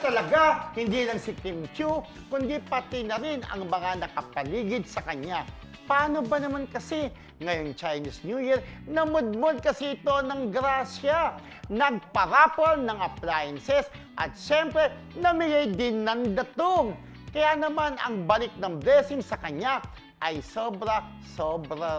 talaga, hindi lang si Kim Chiu, kundi pati na rin ang mga nakapaligid sa kanya. Paano ba naman kasi ngayong Chinese New Year, namudmod kasi ito ng grasya. Nagparapol ng appliances at syempre, namigay din ng datong. Kaya naman ang balik ng blessing sa kanya ay sobra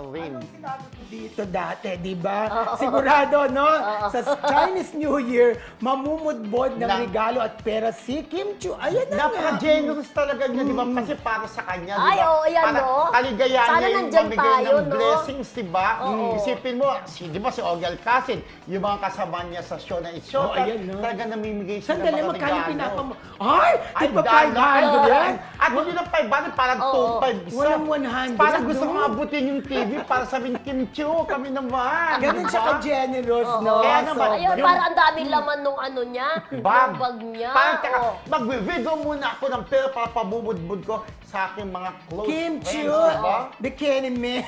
rin. Anong sinabi ko dito dati, di ba? Sigurado, no? Sa Chinese New Year, mamumudbod ng regalo at pera si Kim Chiu. Ayan na nga. Napaka-generous talaga niya, di ba? Kasi para sa kanya, di ba? Ay, oo, yan, para no? kaligayahan Sana niya yung nandyan mamigay tayo, ng no? blessings, di ba? Oo. Isipin mo, di ba si Ogie Alcacid, yung mga kasama niya sa show na It's Showtime, ayan, no? talaga namimigay siya ng Sandali, mga magkano regalo. pinapa mo? Ay! Ay, Di ba 500 yan? At hindi lang 500, parang 2,500 isa. Walang 100, Parang gusto no? kong abutin yung TV para sabihin, Kim Chiu, kami naman. Ganun siya Diba? ka-generous, no? Kaya naman, So, Ayun, yung- para ang daming laman nung ano niya, Bag. yung bag niya. Parang teka, oo. mag-withdraw muna ako ng pera para pabubudbud ko sa aking mga close Kim friends. Chiu, Diba? bikini man.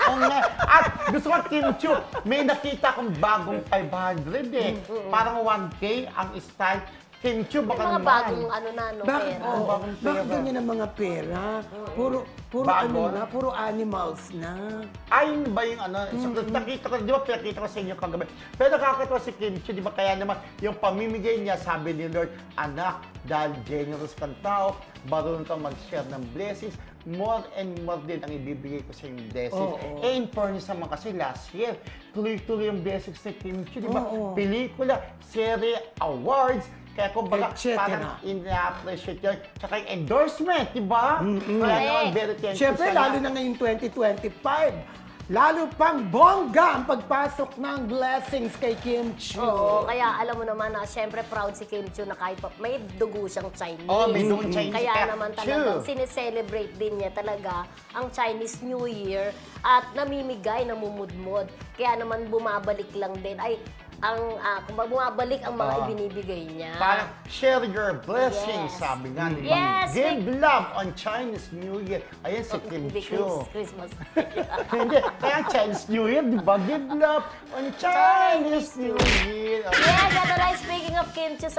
Oo nga. At gusto ko, Kim Chiu, may nakita akong bagong 500 eh. Parang 1K ang style. Kim Chiu, baka Mga naman. bagong ano na, no, Bakit? pera. Oo, Bagong pera. bakit ganyan ang mga pera? Puro Bago? ano na, puro animals na. Ayun ba yung ano, so, nakita ko, di ba, pinakita ko sa inyo kagabi. Pero nakakatawa si Kim Chiu, di ba, kaya naman, yung pamimigay niya, sabi ni Lord, anak, dahil generous kang tao, marunong kang mag-share ng blessings, more and more din ang ibibigay ko sa yung blessings. Oo. Eh, in fairness naman kasi last year, tuloy-tuloy yung blessings ni Kim Chiu, di ba? Oo. Pelikula, serie, awards, kaya kung baga, Et cetera. parang ina-appreciate yun. Tsaka yung endorsement, di ba? Kaya naman, very thankful Siyempre, sa lalo na ngayong 2025. Lalo pang bongga ang pagpasok ng blessings kay Kim Chiu. Oo, kaya alam mo naman na siyempre proud si Kim Chiu na kahit pa may dugo siyang Chinese. Oo, may dugong Chinese. Kaya Kaya, naman Chiu. talagang sineselebrate din niya talaga ang Chinese New Year at namimigay, namumudmod. Kaya naman bumabalik lang din. Ay, kung bumabalik ang mga ibinibigay niya. Parang share your blessings, Yes. sabi nga. di ba? Yes, Give love on Chinese New Year. Ayan si Kim Hindi Chiu. Christmas. Hindi, kaya Chinese New Year, di ba? Give love on Chinese New Year. Yes, ito na, speaking of Kim Chiu,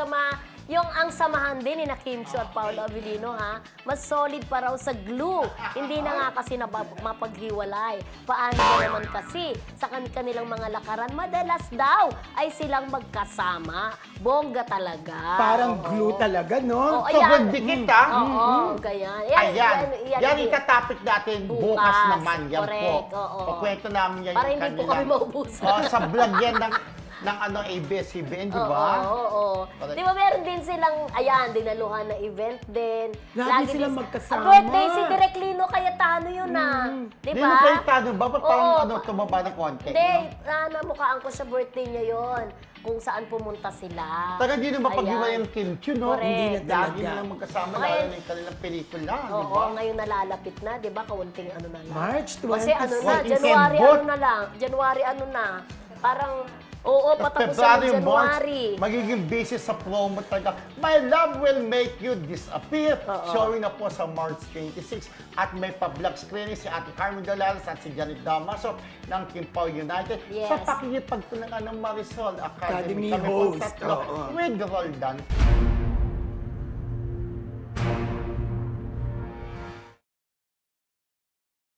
yung ang samahan din ni na Kim Chiu at Paolo Avellino, ha, mas solid pa raw sa glue. Hindi na nga kasi mapaghiwalay. Paano ba naman kasi sa kanilang mga lakaran, madalas daw ay silang magkasama. Bongga talaga. Parang Oo. glue talaga, no? Oo, Sobrang dikit, ha? Oo, ganyan. Yan itatopic natin bukas naman. Yan Correct, po. oo. Kukwento namin yan Para yung hindi po kanila. kami maubusan. Sa vlog yan ng ABS-CBN, di ba? Oo. Correct. Di ba meron din silang, ayan, dinaluhan na event din. Lagi silang din- magkasama. Birthday si Direk Lino Cayetano yun na. Di Di ba? mo kayo tanong ba? Ba't parang Oo. tumaba ng konti? Hindi, namukhaan ko sa birthday niya yon kung saan pumunta sila. Taga di naman Ayan. pag-iwalay ang Kim Chiu, no? Correct. Hindi na Lagi talaga. na lang magkasama, Okay. lalo na yung kanilang pelikula, di Oo, ba? ngayon nalalapit na, di ba? Kaunting ano na lang. March 20. Kasi ano na, What, in January Sembot? ano na lang. January ano na. Parang, oo, patapos na February, ng January. March, magiging busy sa promo talaga. My Love Will Make You Disappear. Showing na po sa March 26. At may pa-vlog screening si Ate Carmen Dolares at si Janet Damaso ng Kimpaw United. Yes. Sa pakikipagtulungan ng Marisol Academy. Academy Kami po host. tatlo Oo. with Roldan.